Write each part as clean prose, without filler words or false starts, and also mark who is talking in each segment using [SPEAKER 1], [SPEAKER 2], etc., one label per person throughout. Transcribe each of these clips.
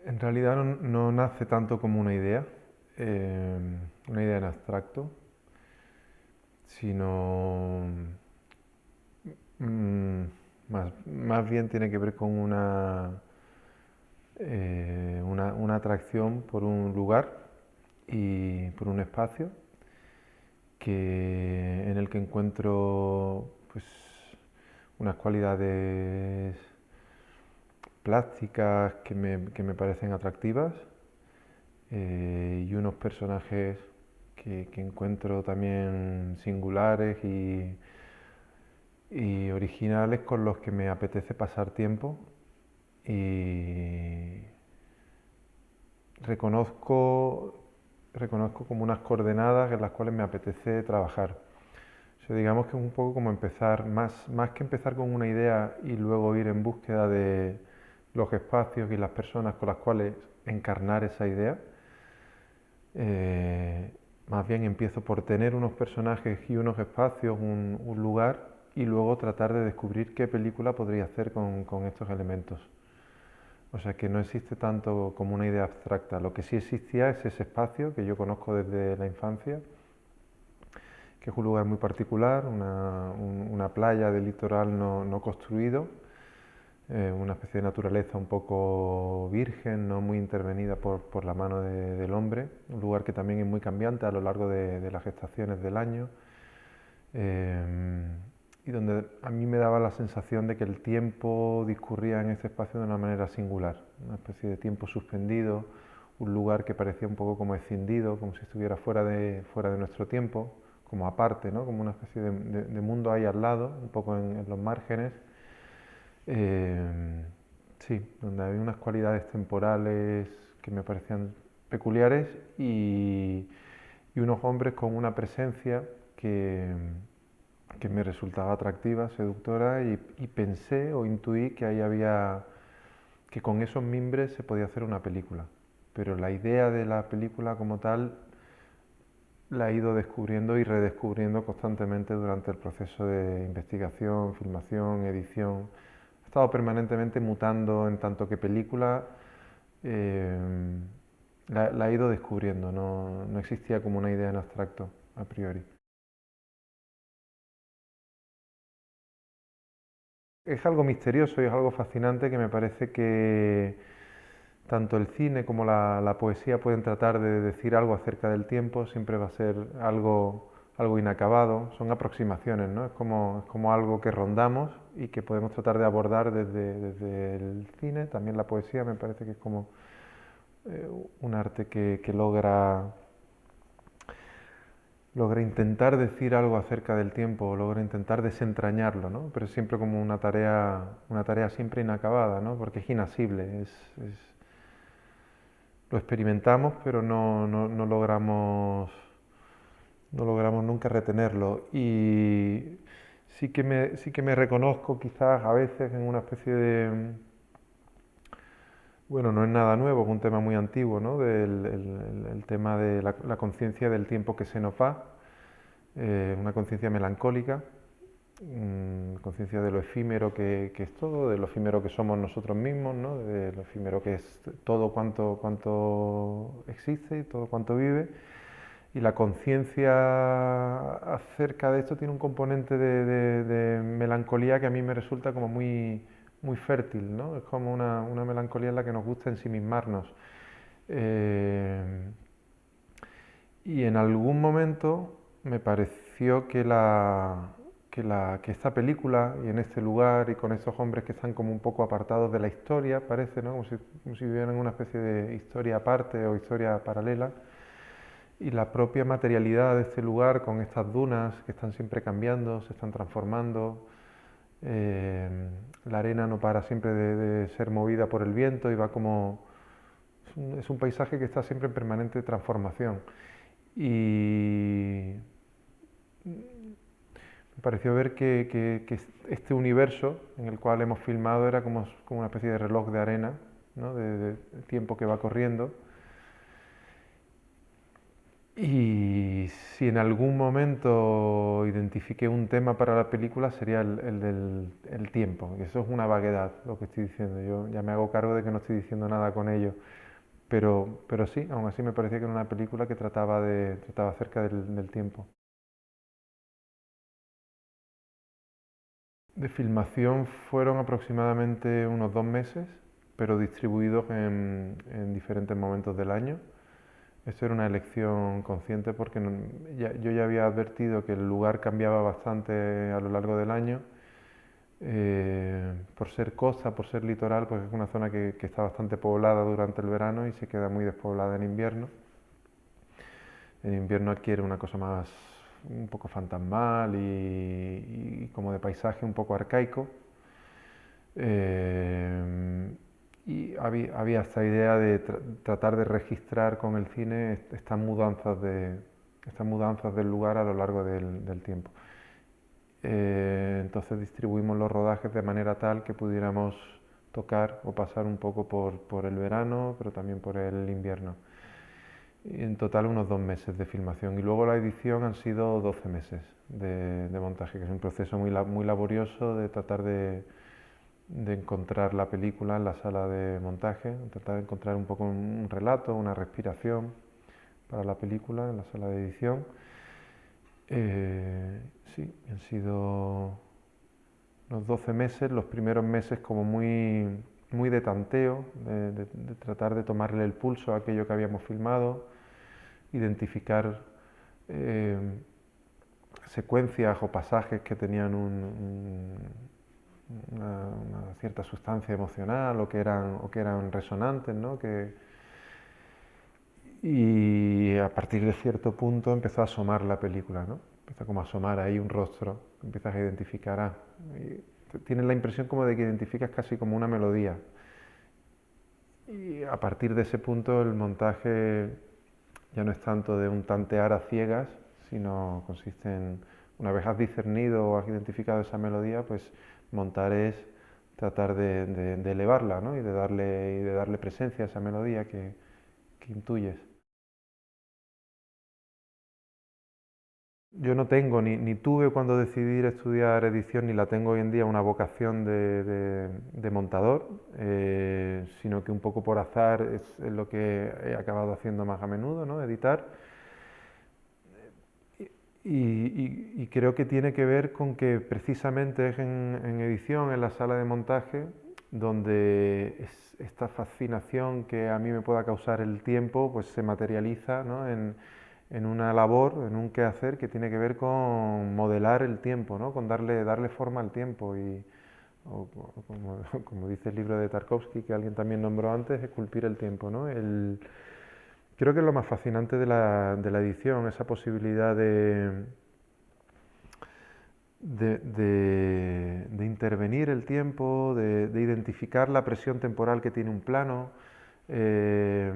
[SPEAKER 1] En realidad no nace tanto como eh, una idea en abstracto, sino mm, más bien tiene que ver con una atracción por un lugar y por un espacio en el que encuentro pues, unas cualidades plásticas que me parecen atractivas y unos personajes que encuentro también singulares y originales con los que me apetece pasar tiempo y reconozco, reconozco como unas coordenadas en las cuales me apetece trabajar. O sea, digamos que es un poco como empezar, más que empezar con una idea y luego ir en búsqueda de los espacios y las personas con las cuales encarnar esa idea, eh, más bien empiezo por tener unos personajes y unos espacios, un lugar, y luego tratar de descubrir qué película podría hacer con estos elementos. O sea que no existe tanto como una idea abstracta. Lo que sí existía es ese espacio que yo conozco desde la infancia, que es un lugar muy particular, una playa de litoral no construido, una especie de naturaleza un poco virgen, no muy intervenida por la mano del hombre, un lugar que también es muy cambiante a lo largo de las estaciones del año, eh, y donde a mí me daba la sensación de que el tiempo discurría en ese espacio de una manera singular, una especie de tiempo suspendido, un lugar que parecía un poco como escindido, como si estuviera fuera de nuestro tiempo, como aparte, ¿no? Como una especie de mundo ahí al lado, un poco en los márgenes. Eh, sí, donde había unas cualidades temporales que me parecían peculiares y unos hombres con una presencia que me resultaba atractiva, seductora y pensé o intuí que ahí había, que con esos mimbres se podía hacer una película. Pero la idea de la película como tal la he ido descubriendo y redescubriendo constantemente durante el proceso de investigación, filmación, edición. He estado permanentemente mutando en tanto que película eh, la he ido descubriendo, no existía como una idea en abstracto a priori. Es algo misterioso y es algo fascinante que me parece que tanto el cine como la poesía pueden tratar de decir algo acerca del tiempo, siempre va a ser algo inacabado, son aproximaciones, ¿no? Es como algo que rondamos y que podemos tratar de abordar desde el cine, también la poesía me parece que es como eh, un arte que logra intentar decir algo acerca del tiempo, logra intentar desentrañarlo, ¿no? Pero es siempre como una tarea siempre inacabada, ¿no? Porque es inasible, lo experimentamos, pero no logramos nunca retenerlo. Y sí que me reconozco quizás a veces en una especie de, bueno, no es nada nuevo, es un tema muy antiguo, ¿no? El tema de la conciencia del tiempo que se nos va, una conciencia melancólica, conciencia de lo efímero que es todo, de lo efímero que somos nosotros mismos, ¿no? De lo efímero que es todo cuanto existe y todo cuanto vive. Y la conciencia acerca de esto tiene un componente de melancolía que a mí me resulta como muy fértil, ¿no? Es como una melancolía en la que nos gusta ensimismarnos. Eh, y en algún momento me pareció que esta película y en este lugar y con esos hombres que están como un poco apartados de la historia, parece, ¿no? Como si vivieran una especie de historia aparte o historia paralela. Y la propia materialidad de este lugar con estas dunas que están siempre cambiando, se están transformando. eh, la arena no para siempre de ser movida por el viento y va como... Es un paisaje que está siempre en permanente transformación. Y me pareció ver que este universo en el cual hemos filmado era como una especie de reloj de arena, ¿no? De tiempo que va corriendo. Y si en algún momento identifiqué un tema para la película sería el del el tiempo, que eso es una vaguedad lo que estoy diciendo. Yo ya me hago cargo de que no estoy diciendo nada con ello, pero sí, aún así me parecía que era una película que trataba acerca del tiempo. De filmación fueron aproximadamente unos 2 meses, pero distribuidos en diferentes momentos del año. Esto era una elección consciente porque yo ya había advertido que el lugar cambiaba bastante a lo largo del año. Por ser costa, por ser litoral, pues es una zona que está bastante poblada durante el verano y se queda muy despoblada en invierno. En invierno adquiere una cosa más un poco fantasmal y como de paisaje un poco arcaico. Eh, y había esta idea de tratar de registrar con el cine estas mudanzas del lugar a lo largo del tiempo. Entonces distribuimos los rodajes de manera tal que pudiéramos tocar o pasar un poco por el verano, pero también por el invierno. Y en total unos 2 meses de filmación y luego la edición han sido 12 meses de montaje, que es un proceso muy laborioso de tratar de encontrar la película en la sala de montaje, tratar de encontrar un poco un relato, una respiración para la película en la sala de edición. Sí, han sido los 12 meses, los primeros meses como muy de tanteo, de tratar de tomarle el pulso a aquello que habíamos filmado, identificar eh, secuencias o pasajes que tenían una cierta sustancia emocional o que eran resonantes, ¿no? Y a partir de cierto punto empezó a asomar la película, ¿no? Empieza como a asomar ahí un rostro, empiezas a identificar, tienes la impresión como de que identificas casi como una melodía. Y a partir de ese punto el montaje ya no es tanto de un tantear a ciegas, sino consiste en, una vez has discernido o has identificado esa melodía, pues montar es tratar de elevarla, ¿no? Y de darle presencia a esa melodía que intuyes. Yo no tengo, ni tuve cuando decidí ir a estudiar edición, ni la tengo hoy en día una vocación de montador, sino que un poco por azar es lo que he acabado haciendo más a menudo, ¿no? Editar. Y creo que tiene que ver con que precisamente es en edición, en la sala de montaje, donde esta fascinación que a mí me pueda causar el tiempo, pues se materializa, ¿no? En una labor, en un quehacer que tiene que ver con modelar el tiempo, ¿no? Con darle forma al tiempo o como dice el libro de Tarkovsky, que alguien también nombró antes, esculpir el tiempo, ¿no? Creo que es lo más fascinante de la edición, esa posibilidad de intervenir el tiempo, de identificar la presión temporal que tiene un plano, eh,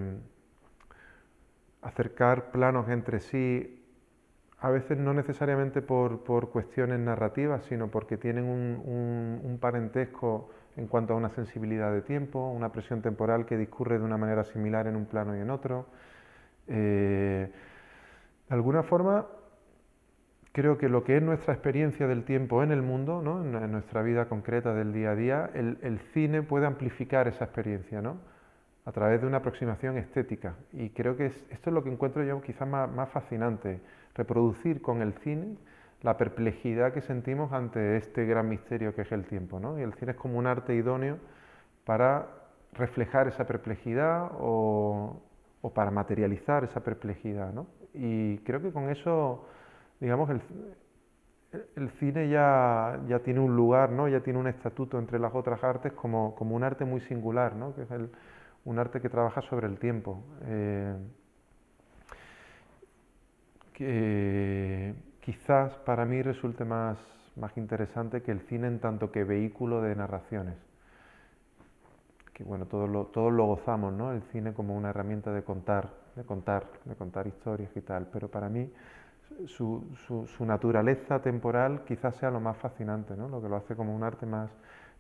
[SPEAKER 1] acercar planos entre sí, a veces no necesariamente por cuestiones narrativas, sino porque tienen un parentesco en cuanto a una sensibilidad de tiempo, una presión temporal que discurre de una manera similar en un plano y en otro. De alguna forma, creo que lo que es nuestra experiencia del tiempo en el mundo, ¿no? En nuestra vida concreta del día a día, el cine puede amplificar esa experiencia, ¿no? A través de una aproximación estética. Y creo que esto es lo que encuentro yo quizás más fascinante, reproducir con el cine la perplejidad que sentimos ante este gran misterio que es el tiempo, ¿no? Y el cine es como un arte idóneo para reflejar esa perplejidad o para materializar esa perplejidad, ¿no? Y creo que con eso, digamos, el cine ya tiene un lugar, ¿no? Ya tiene un estatuto entre las otras artes como un arte muy singular, ¿no? Que es un arte que trabaja sobre el tiempo. Que quizás para mí resulte más interesante que el cine en tanto que vehículo de narraciones. Que bueno, todos lo gozamos, ¿no? El cine como una herramienta de contar historias y tal, pero para mí su naturaleza temporal quizás sea lo más fascinante, ¿no? Lo que lo hace como un arte más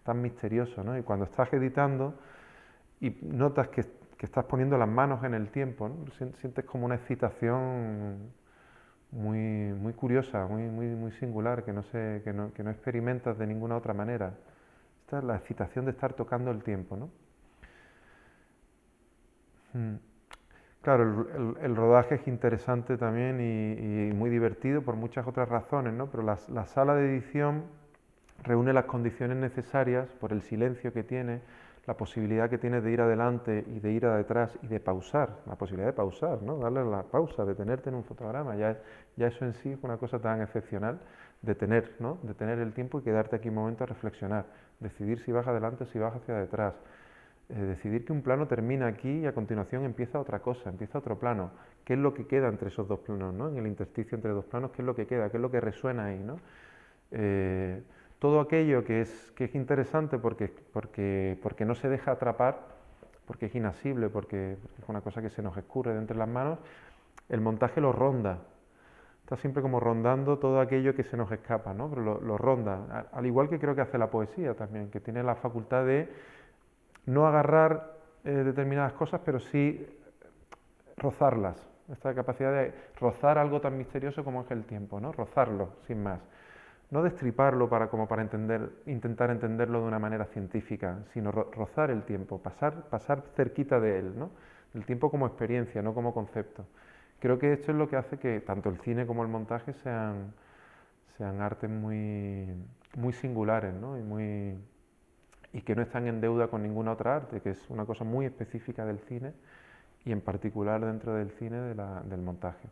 [SPEAKER 1] tan misterioso, ¿no? Y cuando estás editando y notas que estás poniendo las manos en el tiempo, ¿no? Sientes como una excitación muy curiosa, muy singular, que no experimentas de ninguna otra manera. Esta es la excitación de estar tocando el tiempo, ¿no? Mm. Claro, el rodaje es interesante también y muy divertido por muchas otras razones, ¿no? Pero la sala de edición reúne las condiciones necesarias por el silencio que tiene, la posibilidad que tienes de ir adelante y de ir a detrás y de pausar, la posibilidad de pausar, ¿no? Darle la pausa, detenerte en un fotograma, ya eso en sí es una cosa tan excepcional, detener, ¿no? Detener el tiempo y quedarte aquí un momento a reflexionar, decidir si vas adelante o si vas hacia detrás, decidir que un plano termina aquí y a continuación empieza otra cosa, empieza otro plano. ¿Qué es lo que queda entre esos dos planos, ¿no? En el intersticio entre dos planos, ¿qué es lo que queda? ¿Qué es lo que resuena ahí, ¿no? Eh, Todo aquello que es interesante porque no se deja atrapar, porque es inasible, porque es una cosa que se nos escurre de entre las manos, el montaje lo ronda. Está siempre como rondando todo aquello que se nos escapa, ¿no? Pero lo ronda. Al igual que creo que hace la poesía también, que tiene la facultad de no agarrar determinadas cosas, pero sí rozarlas. Esta capacidad de rozar algo tan misterioso como es el tiempo, ¿no? Rozarlo, sin más. No destriparlo como para intentar entenderlo de una manera científica, sino rozar el tiempo, pasar cerquita de él, ¿no? El tiempo como experiencia, no como concepto. Creo que esto es lo que hace que tanto el cine como el montaje sean artes muy singulares, ¿no? Y que no están en deuda con ninguna otra arte, que es una cosa muy específica del cine y en particular dentro del cine del montaje.